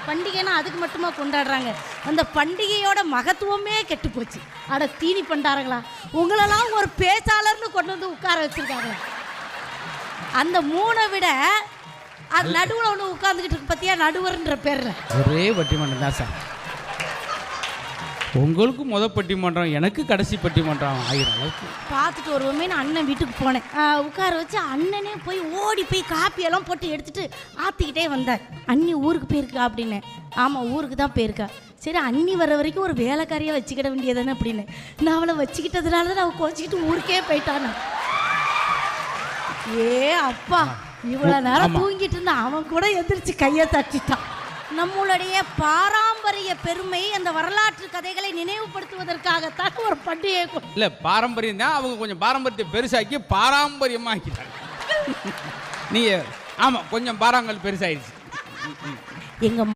பண்டிகைன்னா அதுக்கு மட்டுமா கொண்டாடுறாங்க? அந்த பண்டிகையோட மகத்துவமே கெட்டு போச்சு. அட தீனி பண்டாரங்களா, உங்களெல்லாம் ஒரு பேச்சாளர்னு கொண்டு வந்து உட்கார வச்சிருக்காங்க. அந்த 3 விட அது நடுவில் ஒன்று உட்காந்துக்கிட்டு இருக்கு பத்தியா, நடுவர்ன்ற பேரில். ஒரே பட்டிமன்றம் தான் சார். உங்களுக்கு பட்டிமன்றம், எனக்கு கடைசி பட்டிமன்றம் ஆகிற அளவுக்கு பார்த்துட்டு வருவோமே. நான் அண்ணன் வீட்டுக்கு போனேன். உட்கார வச்சு அண்ணனே போய் ஓடி போய் காப்பியெல்லாம் போட்டு எடுத்துட்டு ஆற்றிக்கிட்டே வந்தார். அண்ணி ஊருக்கு போயிருக்கா அப்படின்னு. ஆமாம், ஊருக்கு தான் போயிருக்கா. சரி, அண்ணி வர வரைக்கும் ஒரு வேலைக்காரியாக வச்சுக்கிட வேண்டியதானே அப்படின்னு. நான் அவளை வச்சுக்கிட்டதுனால தான் அவள் கோச்சிக்கிட்டு ஊருக்கே போயிட்டானு. ஏ அப்பா, இவ்வளோ நேரம் தூங்கிட்டு இருந்தா அவன் கூட எந்திரிச்சு கையை தட்டிட்டான். நம்மளுடைய பாரம்பரிய பெருமை, அந்த வரலாற்று கதைகளை நினைவுபடுத்துவதற்காகத்தான் ஒரு பண்டிகை. இல்லை, பாரம்பரியம் தான். அவங்க கொஞ்சம் பாரம்பரியத்தை பெருசாக்கி பாரம்பரியமாக ஆக்கிட்டாங்க. நீங்கள் ஆமாம், கொஞ்சம் பாராங்கல் பெருசாகிடுச்சு. எங்கள்